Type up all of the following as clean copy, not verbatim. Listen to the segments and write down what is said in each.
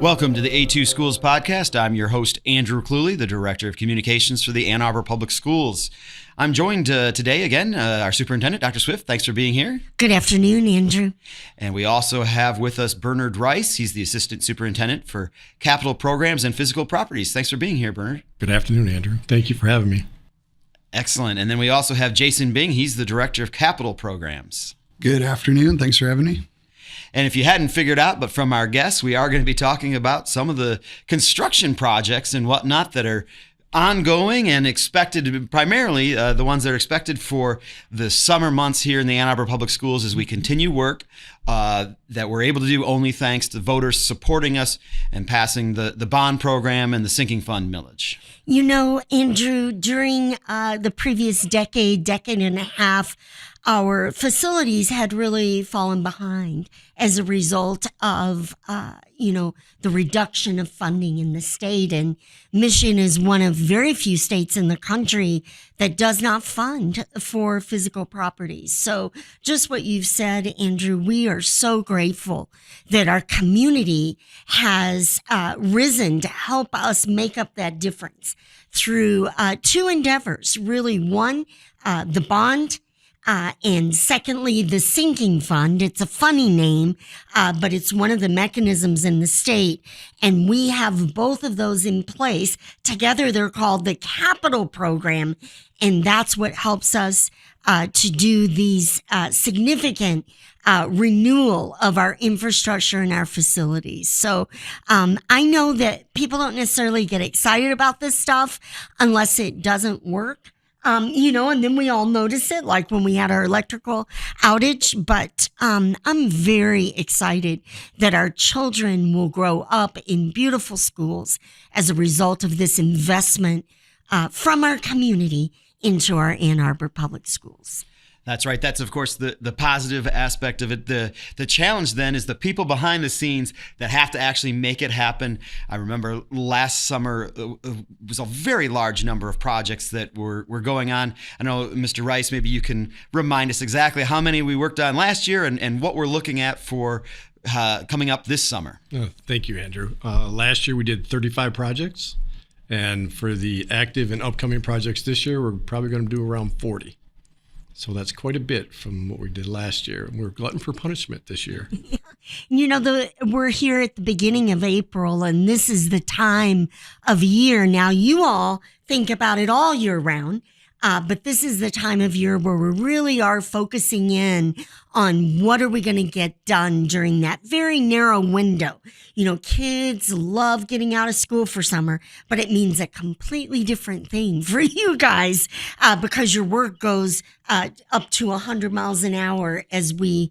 Welcome to the A2Schools podcast. I'm your host, Andrew Cluley, the Director of Communications for the Ann Arbor Public Schools. I'm joined today again, our Superintendent, Dr. Swift. Thanks for being here. Good afternoon, Andrew. And we also have with us Bernerd Rice. He's the Assistant Superintendent for Capital Programs and Physical Properties. Thanks for being here, Bernerd. Good afternoon, Andrew. Thank you for having me. Excellent. And then we also have Jason Bing. He's the Director of Capital Programs. Good afternoon. Thanks for having me. And if you hadn't figured out, but from our guests, we are going to be talking about some of the construction projects and whatnot that are ongoing and expected to be primarily the ones that are expected for the summer months here in the Ann Arbor Public Schools as we continue work that we're able to do only thanks to voters supporting us and passing the bond program and the sinking fund millage. You know, Andrew, during the previous decade and a half, our facilities had really fallen behind as a result of, the reduction of funding in the state. And Michigan is one of very few states in the country that does not fund for physical properties. So just what you've said, Andrew, we are so grateful that our community has risen to help us make up that difference through two endeavors, really. One, the bond, and secondly, the sinking fund. It's a funny name, but it's one of the mechanisms in the state. And we have both of those in place. Together, they're called the Capital Program. And that's what helps us to do these significant renewal of our infrastructure and our facilities. So I know that people don't necessarily get excited about this stuff unless it doesn't work. And then we all notice it, like when we had our electrical outage. But I'm very excited that our children will grow up in beautiful schools as a result of this investment from our community into our Ann Arbor Public Schools. That's right. That's, of course, the positive aspect of it. The challenge then is the people behind the scenes that have to actually make it happen. I remember last summer it was a very large number of projects that were going on. I know, Mr. Rice, maybe you can remind us exactly how many we worked on last year and what we're looking at for coming up this summer. Thank you, Andrew. Last year we did 35 projects. And for the active and upcoming projects this year, we're probably going to do around 40. So that's quite a bit from what we did last year. We're glutton for punishment this year. We're here at the beginning of April, and this is the time of year. Now, you all think about it all year round, but this is the time of year where we really are focusing in on what are we going to get done during that very narrow window. Kids love getting out of school for summer, but it means a completely different thing for you guys because your work goes up to 100 miles an hour as we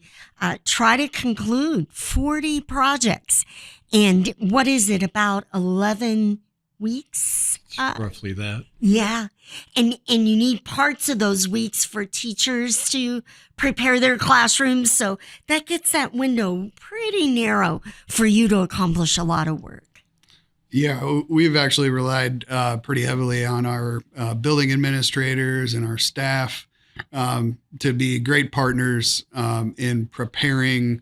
try to conclude 40 projects. And what is it, about 11 weeks? Roughly that. Yeah. And you need parts of those weeks for teachers to prepare their classrooms. So that gets that window pretty narrow for you to accomplish a lot of work. Yeah, we've actually relied pretty heavily on our building administrators and our staff to be great partners in preparing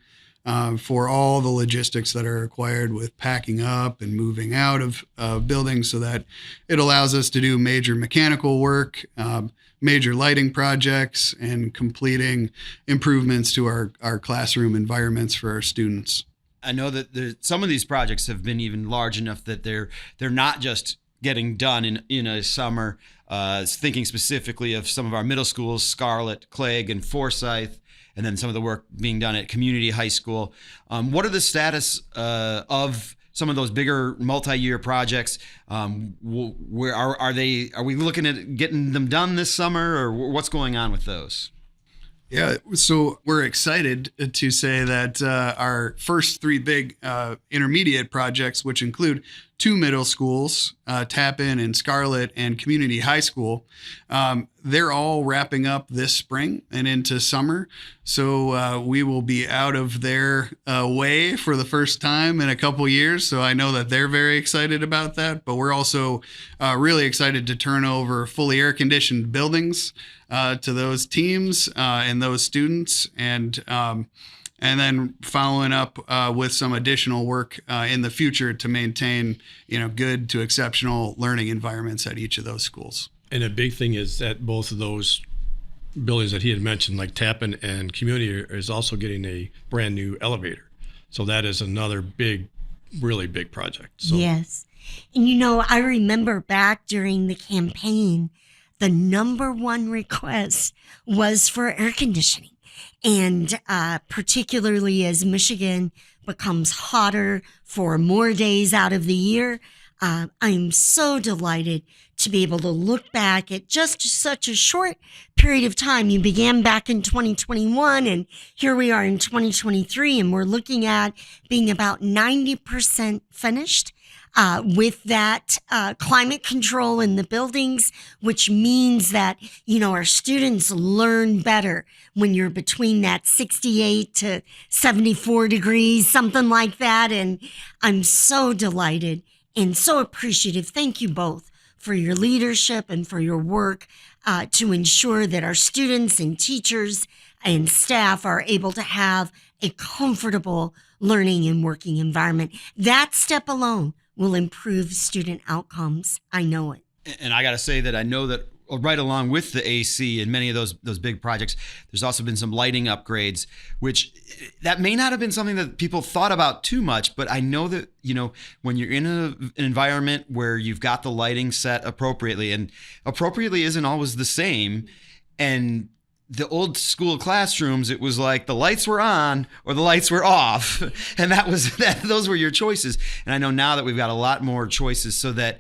for all the logistics that are required with packing up and moving out of buildings, so that it allows us to do major mechanical work, major lighting projects, and completing improvements to our classroom environments for our students. I know that some of these projects have been even large enough that they're not just getting done in a summer. Thinking specifically of some of our middle schools, Scarlett, Clegg, and Forsyth, and then some of the work being done at Community High School. What are the status of some of those bigger multi-year projects? Where are they? Are we looking at getting them done this summer, or what's going on with those? Yeah, so we're excited to say that our first three big intermediate projects, which include two middle schools, Tappan and Scarlett, and Community High School, they're all wrapping up this spring and into summer. So we will be out of their way for the first time in a couple years. So I know that they're very excited about that. But we're also really excited to turn over fully air-conditioned buildings to those teams and those students. And and then following up with some additional work in the future to maintain, good to exceptional learning environments at each of those schools. And a big thing is that both of those buildings that he had mentioned, like Tappan and Community, is also getting a brand new elevator. So that is another big, really big project. So. Yes. And I remember back during the campaign, the number one request was for air conditioning. And particularly as Michigan becomes hotter for more days out of the year, I'm so delighted to be able to look back at just such a short period of time. You began back in 2021, and here we are in 2023, and we're looking at being about 90% finished with that climate control in the buildings, which means that, our students learn better when you're between that 68 to 74 degrees, something like that. And I'm so delighted and so appreciative. Thank you both for your leadership and for your work to ensure that our students and teachers and staff are able to have a comfortable learning and working environment. That step alone will improve student outcomes. I know it. And I got to say that I know that right along with the AC and many of those big projects, there's also been some lighting upgrades, which that may not have been something that people thought about too much, but I know that, when you're in an environment where you've got the lighting set appropriately, and appropriately isn't always the same, and the old school classrooms, it was like the lights were on or the lights were off. And those were your choices. And I know now that we've got a lot more choices so that,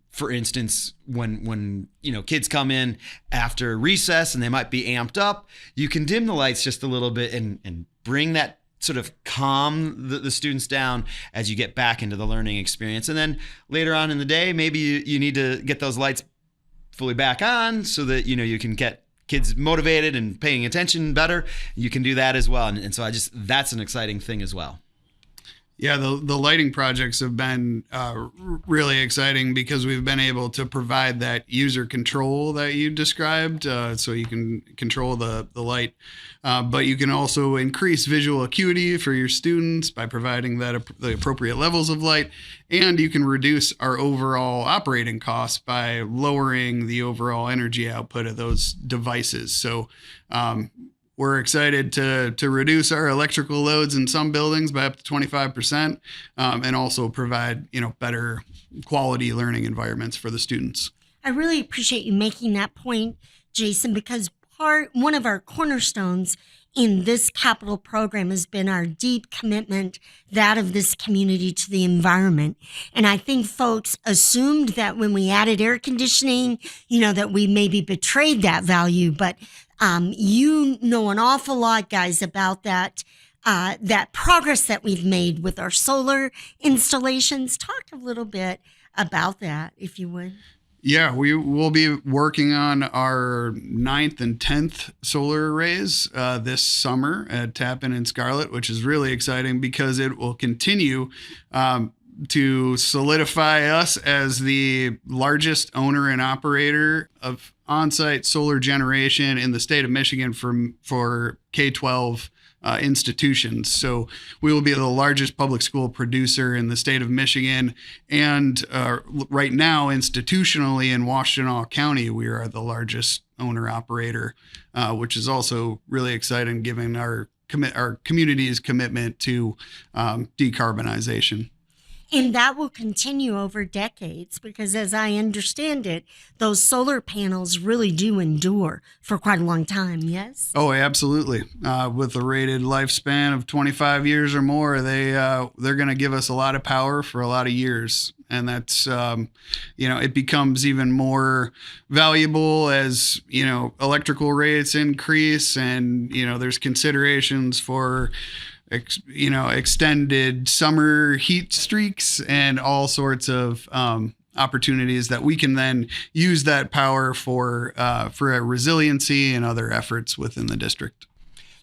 for instance, when kids come in after recess and they might be amped up, you can dim the lights just a little bit and bring that sort of calm the students down as you get back into the learning experience. And then later on in the day, maybe you need to get those lights fully back on so that, you can get kids motivated and paying attention better. You can do that as well. And so that's an exciting thing as well. Yeah, the lighting projects have been really exciting because we've been able to provide that user control that you described. So you can control the light, but you can also increase visual acuity for your students by providing the appropriate levels of light. And you can reduce our overall operating costs by lowering the overall energy output of those devices. So we're excited to reduce our electrical loads in some buildings by up to 25%, and also provide, better quality learning environments for the students. I really appreciate you making that point, Jason, because one of our cornerstones in this capital program has been our deep commitment, that of this community, to the environment. And I think folks assumed that when we added air conditioning, that we maybe betrayed that value. But you know an awful lot, guys, about that progress that we've made with our solar installations. Talk a little bit about that, if you would. Yeah, we will be working on our 9th and 10th solar arrays this summer at Tappan and Scarlett, which is really exciting because it will continue to solidify us as the largest owner and operator of on-site solar generation in the state of Michigan for K-12 institutions. So we will be the largest public school producer in the state of Michigan. And right now, institutionally in Washtenaw County, we are the largest owner operator, which is also really exciting given our community's commitment to decarbonization. And that will continue over decades because, as I understand it, those solar panels really do endure for quite a long time, yes? Oh, absolutely. With a rated lifespan of 25 years or more, they're going to give us a lot of power for a lot of years. And that's, it becomes even more valuable as, electrical rates increase and, there's considerations for extended summer heat streaks and all sorts of opportunities that we can then use that power for a resiliency and other efforts within the district.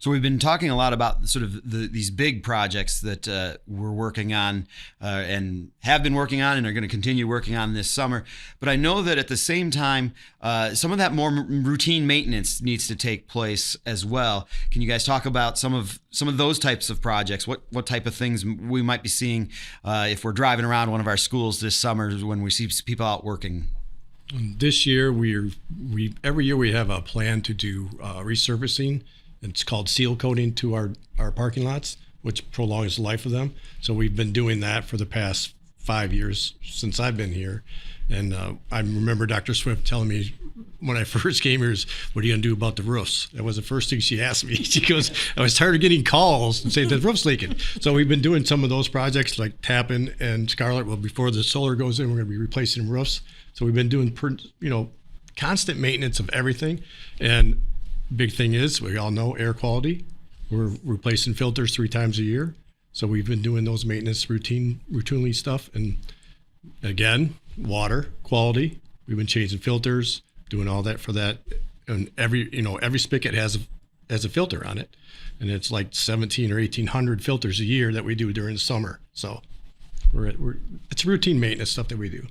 So we've been talking a lot about sort of these big projects that we're working on and have been working on and are going to continue working on this summer. But I know that at the same time, some of that more routine maintenance needs to take place as well. Can you guys talk about some of those types of projects? What type of things we might be seeing if we're driving around one of our schools this summer when we see people out working? This year, every year we have a plan to do resurfacing. It's called seal coating to our parking lots, which prolongs the life of them. So we've been doing that for the past 5 years since I've been here. And I remember Dr. Swift telling me when I first came here, what are you going to do about the roofs? That was the first thing she asked me. She goes, I was tired of getting calls and saying the roof's leaking. So we've been doing some of those projects like Tappan and Scarlett. Well, before the solar goes in, we're going to be replacing roofs. So we've been doing, constant maintenance of everything. And big thing is, we all know air quality. We're replacing filters 3 times a year. So we've been doing those maintenance routinely stuff. And again, water quality. We've been changing filters, doing all that for that. And every spigot has a filter on it. And it's like 17 or 1,800 filters a year that we do during the summer. So it's routine maintenance stuff that we do.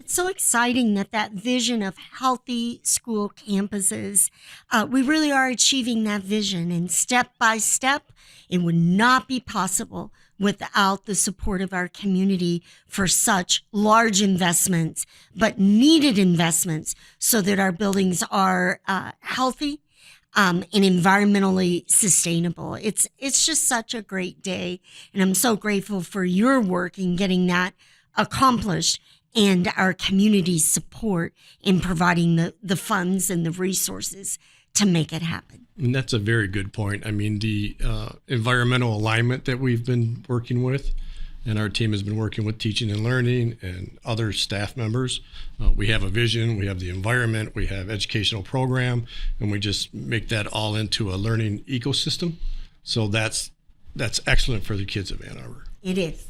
It's so exciting that vision of healthy school campuses, we really are achieving that vision. And step by step, it would not be possible without the support of our community for such large investments, but needed investments so that our buildings are healthy and environmentally sustainable. It's just such a great day. And I'm so grateful for your work in getting that accomplished and our community's support in providing the funds and the resources to make it happen. And that's a very good point. I mean, the environmental alignment that we've been working with, and our team has been working with teaching and learning and other staff members. We have a vision, we have the environment, we have educational program, and we just make that all into a learning ecosystem. So that's excellent for the kids of Ann Arbor. It is.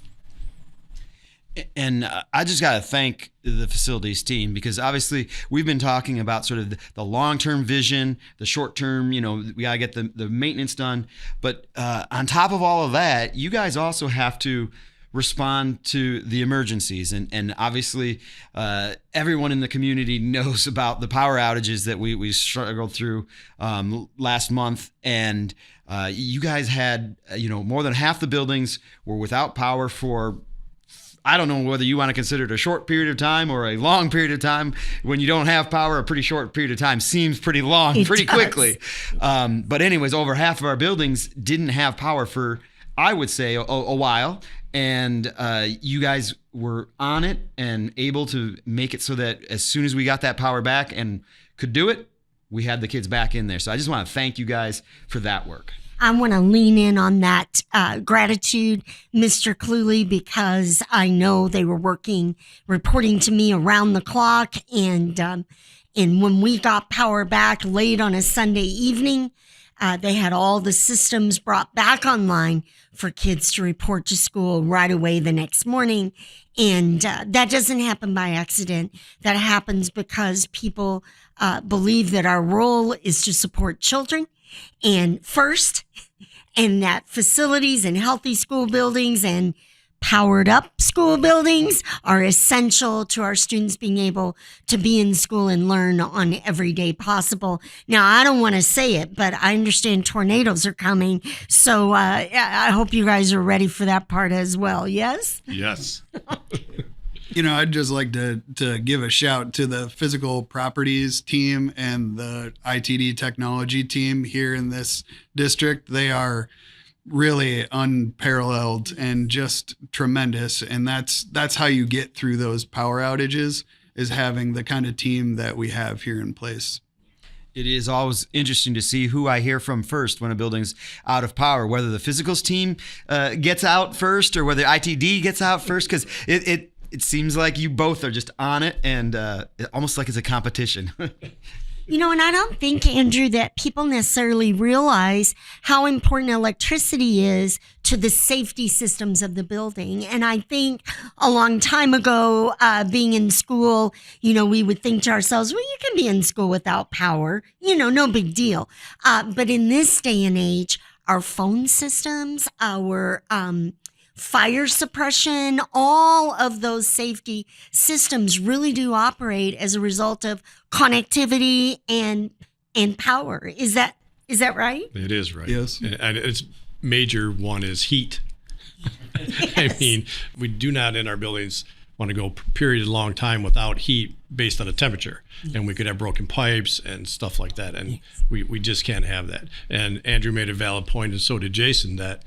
And I just got to thank the facilities team, because obviously we've been talking about sort of the long-term vision, the short-term, we got to get the maintenance done. But on top of all of that, you guys also have to respond to the emergencies. And obviously everyone in the community knows about the power outages that we struggled through last month. And you guys had, more than half the buildings were without power for, I don't know whether you want to consider it a short period of time or a long period of time. When you don't have power, a pretty short period of time seems pretty long, pretty quickly. But anyways, over half of our buildings didn't have power for, I would say, a while. And you guys were on it and able to make it so that as soon as we got that power back and could do it, we had the kids back in there. So I just want to thank you guys for that work. I want to lean in on that gratitude, Mr. Cluley, because I know they were reporting to me around the clock. And when we got power back late on a Sunday evening, they had all the systems brought back online for kids to report to school right away the next morning. And that doesn't happen by accident. That happens because people believe that our role is to support children and first, and that facilities and healthy school buildings and powered up school buildings are essential to our students being able to be in school and learn on every day possible. Now, I don't want to say it, but I understand tornadoes are coming. So I hope you guys are ready for that part as well. Yes? Yes. I'd just like to give a shout to the physical properties team and the ITD technology team here in this district. They are really unparalleled and just tremendous. And that's how you get through those power outages, is having the kind of team that we have here in place. It is always interesting to see who I hear from first when a building's out of power, whether the physicals team gets out first or whether ITD gets out first, because it seems like you both are just on it, and almost like it's a competition. And I don't think, Andrew, that people necessarily realize how important electricity is to the safety systems of the building. And I think a long time ago, being in school, we would think to ourselves, well, you can be in school without power, no big deal. But in this day and age, our phone systems, our fire suppression, all of those safety systems really do operate as a result of connectivity and power. Is that right? It is right. Yes. And its major one is heat. I mean, we do not in our buildings want to go period a long time without heat based on the temperature. And we could have broken pipes and stuff like that. And we just can't have that. And Andrew made a valid point, and so did Jason, that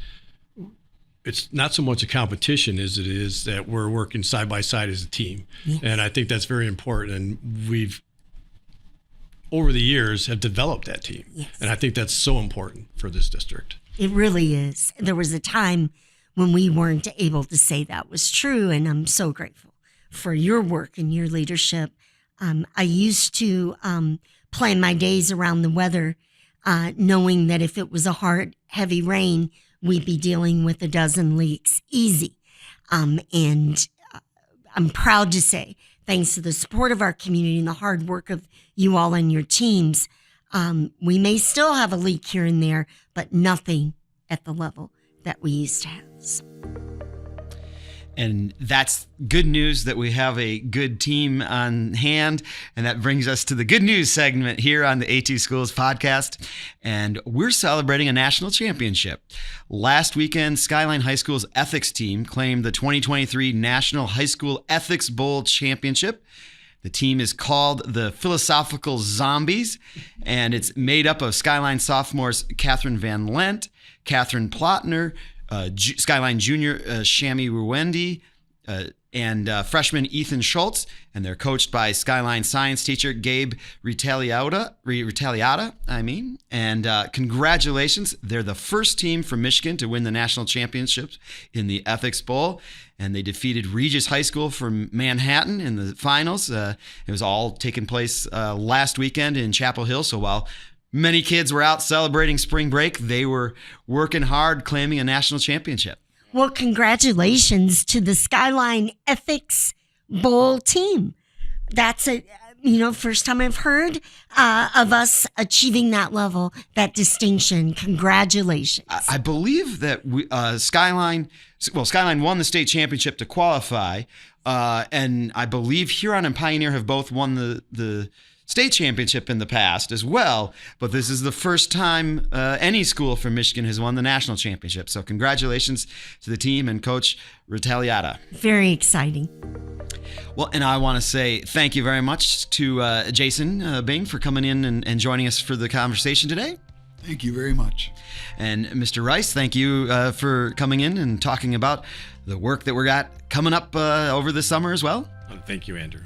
it's not so much a competition as it is that we're working side by side as a team. Yes. And I think that's very important. And we've, over the years, have developed that team. Yes. And I think that's so important for this district. It really is. There was a time when we weren't able to say that was true, and I'm so grateful for your work and your leadership. I used to plan my days around the weather, knowing that if it was a hard, heavy rain, we'd be dealing with a dozen leaks easy. And I'm proud to say, thanks to the support of our community and the hard work of you all and your teams, we may still have a leak here and there, but nothing at the level that we used to have. So. And that's good news that we have a good team on hand. And that brings us to the good news segment here on the A2Schools podcast. And we're celebrating a national championship. Last weekend, Skyline High School's ethics team claimed the 2023 National High School Ethics Bowl Championship. The team is called the Philosophical Zombies, and it's made up of Skyline sophomores Catherine Van Lent, Catherine Plotner, Skyline Junior Shami Ruwendi, and freshman Ethan Schultz, and they're coached by Skyline science teacher Gabe Retaliata. And congratulations, they're the first team from Michigan to win the national championships in the Ethics Bowl, and they defeated Regis High School from Manhattan in the finals. It was all taking place last weekend in Chapel Hill, so while many kids were out celebrating spring break, they were working hard, claiming a national championship. Well, congratulations to the Skyline Ethics Bowl team. That's first time I've heard of us achieving that level, that distinction. Congratulations. I believe that Skyline won the state championship to qualify, and I believe Huron and Pioneer have both won the state championship in the past as well, but this is the first time any school from Michigan has won the national championship. So congratulations to the team and Coach Retaliata. Very exciting. Well, and I want to say thank you very much to Jason Bing for coming in and joining us for the conversation today. Thank you very much. And Mr. Rice, thank you for coming in and talking about the work that we got coming up over the summer as well. Thank you, Andrew.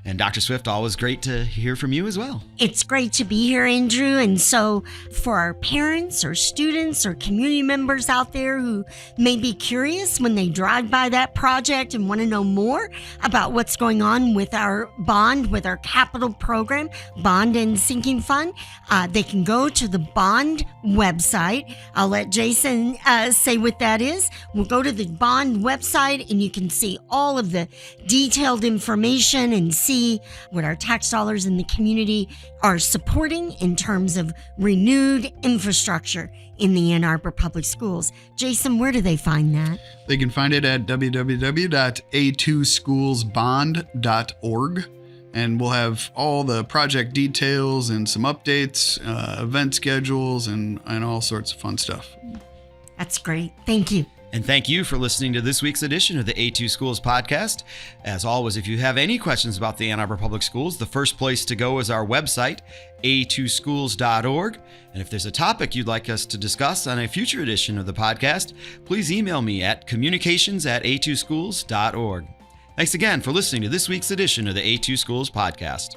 And Dr. Swift, always great to hear from you as well. It's great to be here, Andrew. And so for our parents or students or community members out there who may be curious when they drive by that project and want to know more about what's going on with our bond, with our capital program, Bond and Sinking Fund, they can go to the Bond website. I'll let Jason say what that is. We'll go to the Bond website and you can see all of the detailed information and see what our tax dollars in the community are supporting in terms of renewed infrastructure in the Ann Arbor Public Schools. Jason, where do they find that? They can find it at www.a2schoolsbond.org. And we'll have all the project details and some updates, event schedules, and all sorts of fun stuff. That's great. Thank you. And thank you for listening to this week's edition of the A2Schools podcast. As always, if you have any questions about the Ann Arbor Public Schools, the first place to go is our website, a2schools.org. And if there's a topic you'd like us to discuss on a future edition of the podcast, please email me at communications@a2schools.org. Thanks again for listening to this week's edition of the A2Schools podcast.